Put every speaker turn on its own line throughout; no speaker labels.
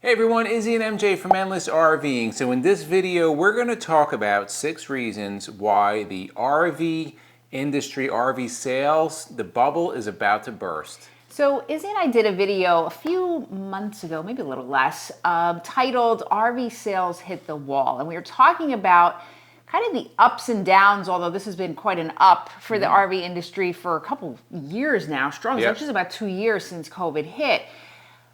Hey everyone, Izzy and MJ from Endless RVing. So in this video, we're going to talk about 6 reasons why the RV industry, RV sales, the bubble is about to burst.
So Izzy and I did a video a few months ago, maybe a little less, titled RV Sales Hit the Wall. And we were talking about kind of the ups and downs, although this has been quite an up for the RV industry for a couple years now, strong. It's just about 2 years since COVID hit.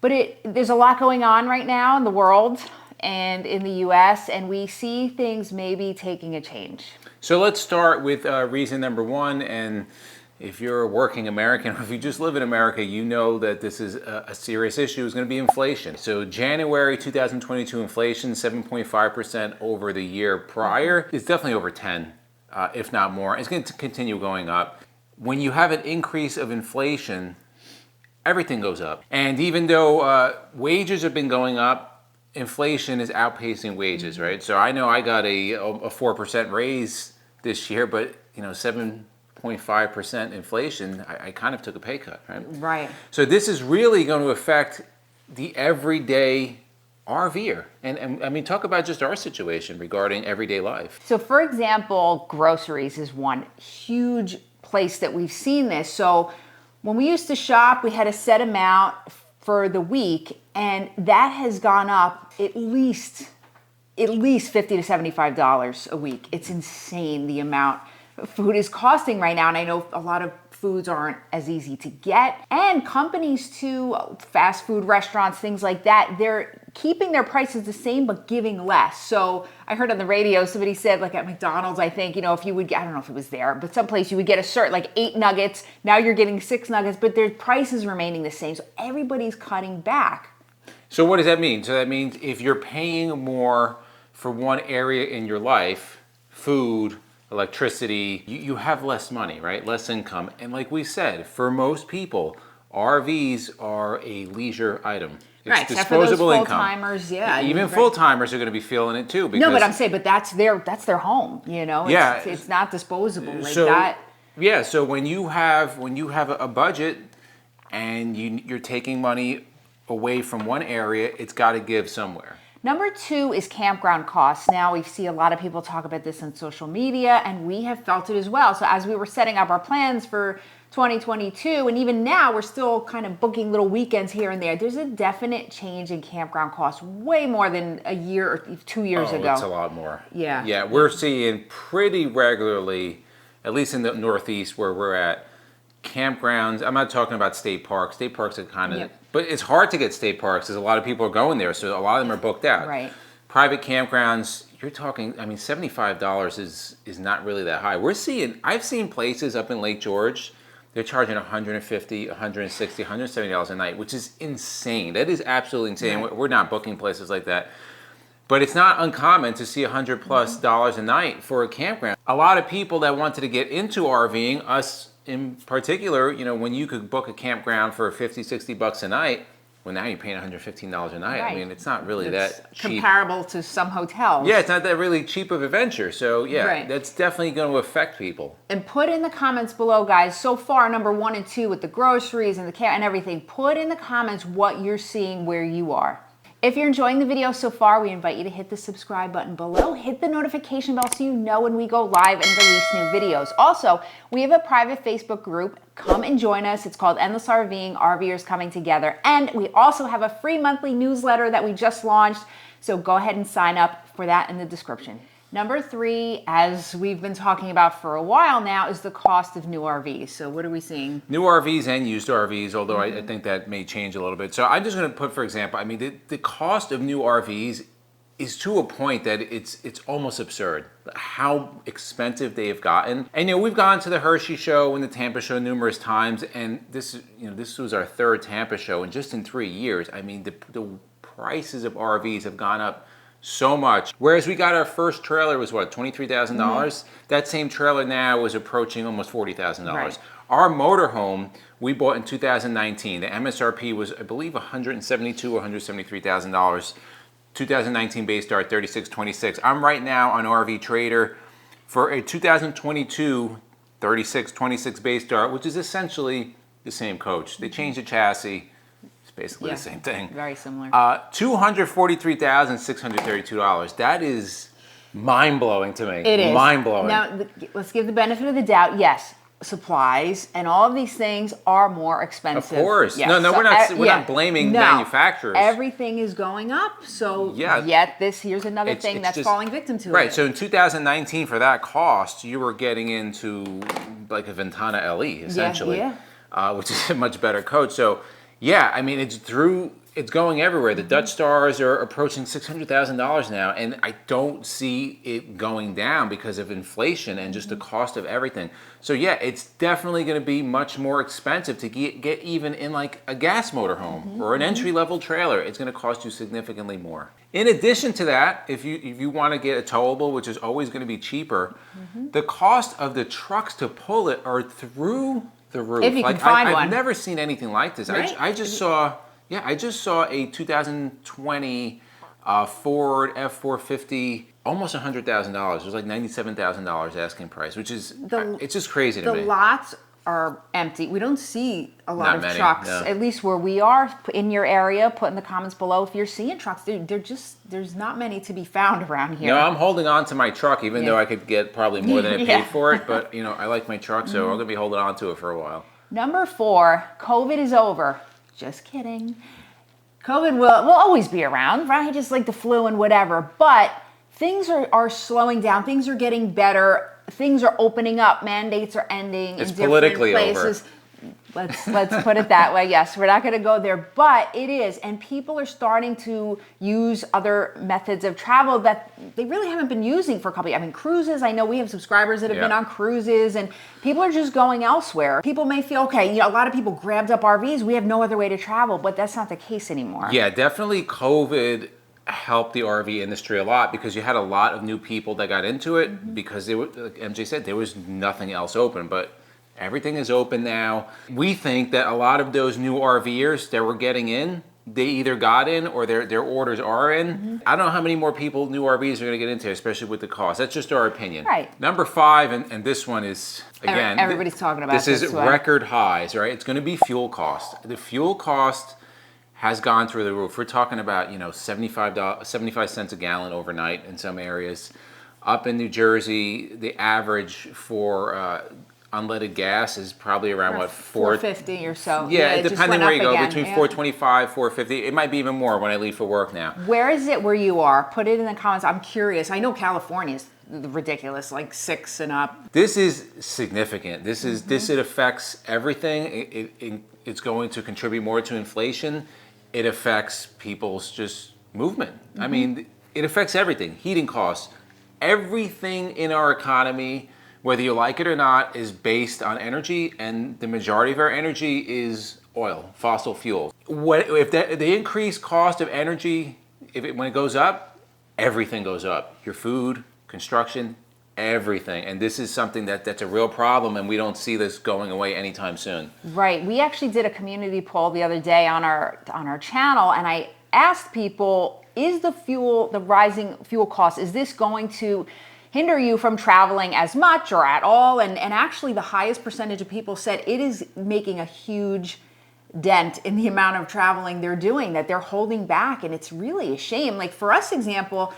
But there's a lot going on right now in the world and in the US, and we see things maybe taking a change.
So let's start with reason number 1. And if you're a working American, or if you just live in America, you know that this is a serious issue. Is going to be inflation. So January 2022 inflation, 7.5% over the year prior. It's definitely over 10, if not more. It's going to continue going up. When you have an increase of inflation, everything goes up. And even though wages have been going up, inflation is outpacing wages, right? So I know I got a 4% raise this year, but 7.5% inflation, I kind of took a pay cut, right?
Right.
So this is really going to affect the everyday RVer. And I mean, talk about just our situation regarding everyday life.
So for example, groceries is one huge place that we've seen this. So when we used to shop, we had a set amount for the week, and that has gone up at least $50 to $75 a week. It's insane the amount food is costing right now, and I know a lot of foods aren't as easy to get. And companies too, fast food restaurants, things like that, they're keeping their prices the same but giving less. So I heard on the radio somebody said, like at McDonald's, I think, if you would get, I don't know if it was there, but someplace you would get a certain like 8 nuggets, now you're getting 6 nuggets, but their price is remaining the same. So everybody's cutting back.
So what does that mean? So that means if you're paying more for one area in your life, food, electricity, you have less money, right? Less income. And like we said, for most people, RVs are a leisure item. It's
right,
disposable income.
Full-timers, yeah.
Even full-timers are going to be feeling it too.
No, but I'm saying, but that's their home, It's not disposable like that.
Yeah, so when you have a budget and you're taking money away from one area, it's got to give somewhere.
Number 2 is campground costs. Now we see a lot of people talk about this on social media, and we have felt it as well. So as we were setting up our plans for 2022, and even now we're still kind of booking little weekends here and there, there's a definite change in campground costs, way more than a year or 2 years ago.
It's a lot more.
Yeah.
Yeah, we're seeing pretty regularly, at least in the Northeast where we're at, campgrounds. I'm not talking about state parks. State parks are kind of, but it's hard to get state parks because a lot of people are going there, so a lot of them are booked out.
Right.
Private campgrounds, you're talking, I mean, $75 is not really that high. I've seen places up in Lake George, they're charging $150, $160, $170 a night, which is insane. That is absolutely insane. Right. We're not booking places like that. But it's not uncommon to see $100+ a night for a campground. A lot of people that wanted to get into RVing, us in particular, when you could book a campground for $50-$60 a night, well, now you're paying $115 a night. Right. I mean, it's not really that cheap.
Comparable to some hotels.
Yeah, it's not that really cheap of a venture. So yeah, That's definitely going to affect people.
And put in the comments below, guys, so far, number 1 and 2 with the groceries and the and everything, put in the comments what you're seeing where you are. If you're enjoying the video so far, we invite you to hit the subscribe button below, hit the notification bell so you know when we go live and release new videos. Also, we have a private Facebook group. Come and join us. It's called Endless RVing, RVers Coming Together. And we also have a free monthly newsletter that we just launched. So go ahead and sign up for that in the description. Number 3, as we've been talking about for a while now, is the cost of new RVs. So what are we seeing?
New RVs and used RVs, although I think that may change a little bit. So I'm just going to put, for example, I mean, the cost of new RVs is to a point that it's almost absurd how expensive they have gotten. And we've gone to the Hershey show and the Tampa show numerous times, and this was our 3rd Tampa show, and just in 3 years, I mean, the prices of RVs have gone up so much. Whereas we got our first trailer was what, $23,000? That same trailer now is approaching almost $40,000. Right. Our motorhome we bought in 2019. The MSRP was, I believe, $172,000 or $173,000. 2019 base start, $36,226. I'm right now on RV Trader for a 2022 $36,226 base start, which is essentially the same coach. They changed the chassis. basically
Yeah,
the same thing.
very similar.
$243,632. That is mind-blowing to me.
It is.
Mind-blowing.
Now, let's give the benefit of the doubt. Yes, supplies and all of these things are more expensive.
Of course.
Yes.
No,
So,
we're not blaming
no,
manufacturers.
Everything is going up. So
Yeah.
yet here's another
It's
thing that's
just
falling victim to it.
Right. So in 2019, for that cost, you were getting into like a Ventana LE essentially,
Yeah.
which is a much better coach. So yeah, I mean it's going everywhere. The Dutch Stars are approaching $600,000 now, and I don't see it going down because of inflation and just the cost of everything. So yeah, it's definitely going to be much more expensive to get even in like a gas motorhome or an entry-level trailer. It's going to cost you significantly more. In addition to that, if you want to get a towable, which is always going to be cheaper, the cost of the trucks to pull it are through the roof.
If you can find one.
I've never seen anything like this.
Right?
I just saw a 2020 Ford F450, almost $100,000. It was like $97,000 asking price, which is it's just crazy to me.
The lots are empty. We don't see a lot
Not
of
many,
trucks,
no.
at least where we are. In your area, put in the comments below if you're seeing trucks. There's not many to be found around here.
No, I'm holding on to my truck, even though I could get probably more than I
Yeah.
paid for it. But I like my truck, so I'm gonna be holding on to it for a while.
Number 4, COVID is over. Just kidding. COVID will always be around, right? Just like the flu and whatever. But things are slowing down. Things are getting better. Things are opening up. Mandates are ending
It's
in different
politically
places. Let's put it that way. Yes, we're not going to go there, but it is, and people are starting to use other methods of travel that they really haven't been using for a couple. I mean, cruises. I know we have subscribers that have been on cruises, and people are just going elsewhere. People may feel okay. A lot of people grabbed up RVs. We have no other way to travel, but that's not the case anymore.
Yeah, definitely COVID helped the RV industry a lot because you had a lot of new people that got into it because like MJ said, there was nothing else open, but everything is open now. We think that a lot of those new RVers that were getting in, they either got in or their orders are in. I don't know how many more people, new RVs, are going to get into, especially with the cost. That's just our opinion.
Right.
Number 5, and this one is, again,
everybody's talking about
this is
one.
record highs, right? It's going to be fuel cost. The fuel cost has gone through the roof. We're talking about 75 cents a gallon overnight in some areas. Up in New Jersey, the average for unleaded gas is probably around what,
$4.50 or so.
Yeah,
it just
depending
went
where
up
you go,
again.
between
Yeah.
$4.25, $4.50. It might be even more when I leave for work now.
Where is it where you are? Put it in the comments. I'm curious. I know California is ridiculous, like 6 and up.
This is significant. This it affects everything. It's going to contribute more to inflation. It affects people's just movement. I mean, it affects everything. Heating costs, everything in our economy, whether you like it or not, is based on energy, and the majority of our energy is oil, fossil fuels. If the increased cost of energy, when it goes up, everything goes up. Your food, construction, everything. And this is something that's a real problem, and we don't see this going away anytime soon.
Right. We actually did a community poll the other day on our channel, and I asked people, is the rising fuel cost, is this going to hinder you from traveling as much or at all? And actually the highest percentage of people said it is making a huge dent in the amount of traveling they're doing, that they're holding back, and it's really a shame. Like for us, example,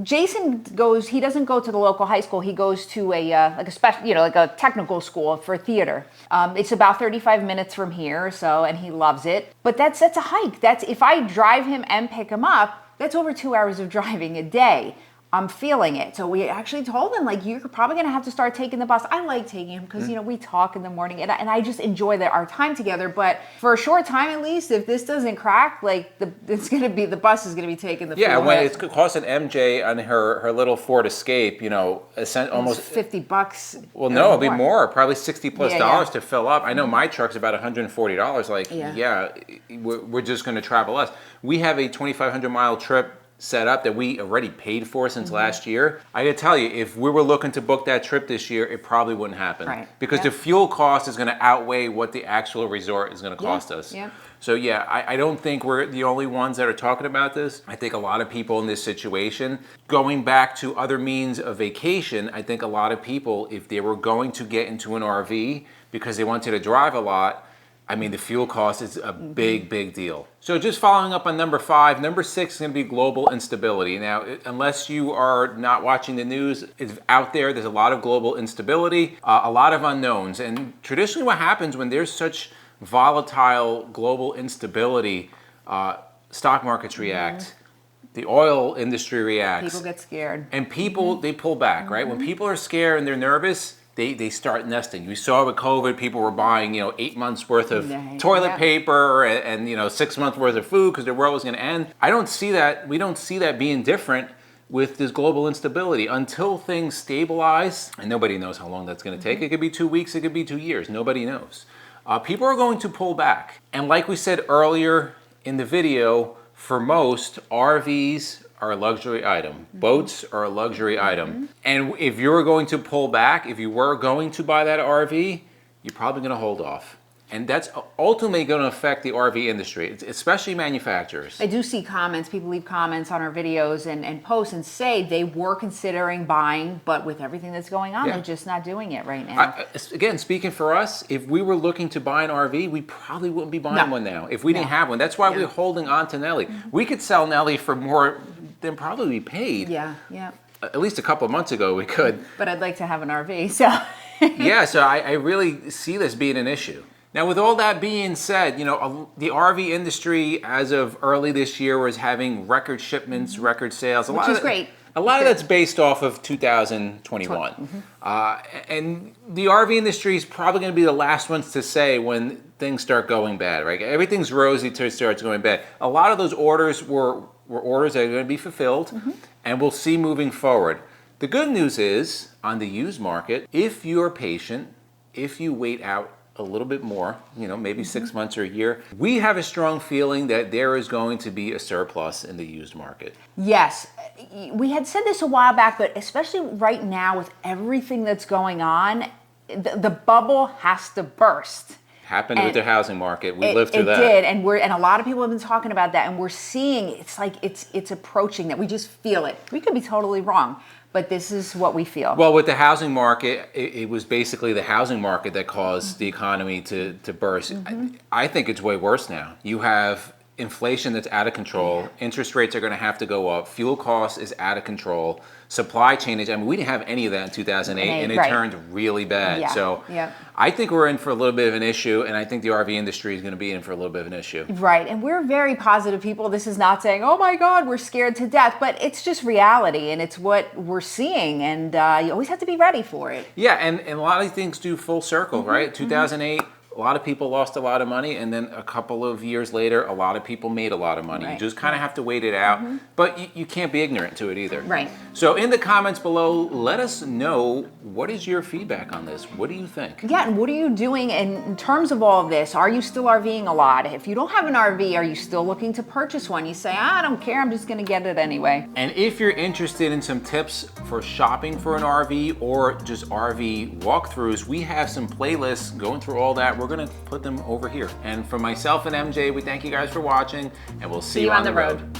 Jason he doesn't go to the local high school. He goes to like a technical school for theater. It's about 35 minutes from here, and he loves it. But that's a hike. If I drive him and pick him up, that's over 2 hours of driving a day. I'm feeling it. So we actually told him, like, you're probably going to have to start taking the bus. I like taking him because, we talk in the morning and I just enjoy our time together. But for a short time, at least, if this doesn't crack, like the bus is going to be taking the fuel
when
hit.
it's costing MJ on her little Ford Escape, almost
$50.
Well, no, it'll be more, probably $60+
Yeah.
to fill up. I know my truck's about $140. Like, we're just going to travel less. We have a 2,500 mile trip set up that we already paid for since last year. I gotta tell you, if we were looking to book that trip this year, it probably wouldn't happen.
Right.
Because the fuel cost is gonna outweigh what the actual resort is gonna cost us.
Yeah.
So I don't think we're the only ones that are talking about this. I think a lot of people in this situation, going back to other means of vacation, I think a lot of people, if they were going to get into an RV because they wanted to drive a lot, I mean, the fuel cost is a big deal. So just following up on number 5, number 6 is going to be global instability. Now, unless you are not watching the news, it's out there. There's a lot of global instability, a lot of unknowns. And traditionally what happens when there's such volatile global instability, stock markets react, the oil industry reacts.
People get scared.
And people, they pull back, right? When people are scared and they're nervous, they start nesting. We saw with COVID, people were buying, 8 months worth of toilet paper and 6 months worth of food because the world was going to end. I don't see that. We don't see that being different with this global instability until things stabilize. And nobody knows how long that's going to take. It could be 2 weeks. It could be 2 years. Nobody knows. People are going to pull back. And like we said earlier in the video, for most, RVs are a luxury item. Boats are a luxury item. And if you're going to pull back, if you were going to buy that RV, you're probably going to hold off. And that's ultimately going to affect the RV industry, especially manufacturers.
I do see comments, people leave comments on our videos and posts and say they were considering buying, but with everything that's going on, they're just not doing it right now.
Again, speaking for us, if we were looking to buy an RV, we probably wouldn't be buying one now if we didn't have one. That's why we're holding on to Nelly. We could sell Nelly for more than probably we paid.
Yeah.
At least a couple of months ago we could.
But I'd like to have an RV, so.
So I really see this being an issue. Now, with all that being said, the RV industry as of early this year was having record shipments, record sales.
Which is great.
A lot of that's based off of 2021. And the RV industry is probably going to be the last ones to say when things start going bad, right? Everything's rosy until it starts going bad. A lot of those orders were orders that are going to be fulfilled, and we'll see moving forward. The good news is, on the used market, if you're patient, if you wait out a little bit more, maybe 6 months or a year, we have a strong feeling that there is going to be a surplus in the used market.
Yes, we had said this a while back, but especially right now with everything that's going on, the bubble has to burst.
Happened with the housing market. We lived through that.
It did, and a lot of people have been talking about that, and we're seeing it's like it's approaching that. We just feel it. We could be totally wrong, but this is what we feel.
Well, with the housing market, it was basically the housing market that caused the economy to burst. I think it's way worse now. You have inflation that's out of control. Interest rates are going to have to go up. Fuel costs is out of control. Supply chain is, we didn't have any of that in 2008, and it turned really bad. So I think we're in for a little bit of an issue, and I think the RV industry is going to be in for a little bit of an issue.
Right, and we're very positive people. This is not saying, oh my God, we're scared to death, but it's just reality, and it's what we're seeing, and you always have to be ready for it.
Yeah, and a lot of things do full circle, right? 2008, a lot of people lost a lot of money, and then a couple of years later, a lot of people made a lot of money. You just kind of have to wait it out, but you can't be ignorant to it either.
Right.
So in the comments below, let us know, what is your feedback on this? What do you think?
Yeah, and what are you doing in terms of all of this? Are you still RVing a lot? If you don't have an RV, are you still looking to purchase one? You say, I don't care, I'm just going to get it anyway.
And if you're interested in some tips for shopping for an RV or just RV walkthroughs, we have some playlists going through all that. We're going to put them over here. And for myself and MJ, we thank you guys for watching, and we'll see you on the road.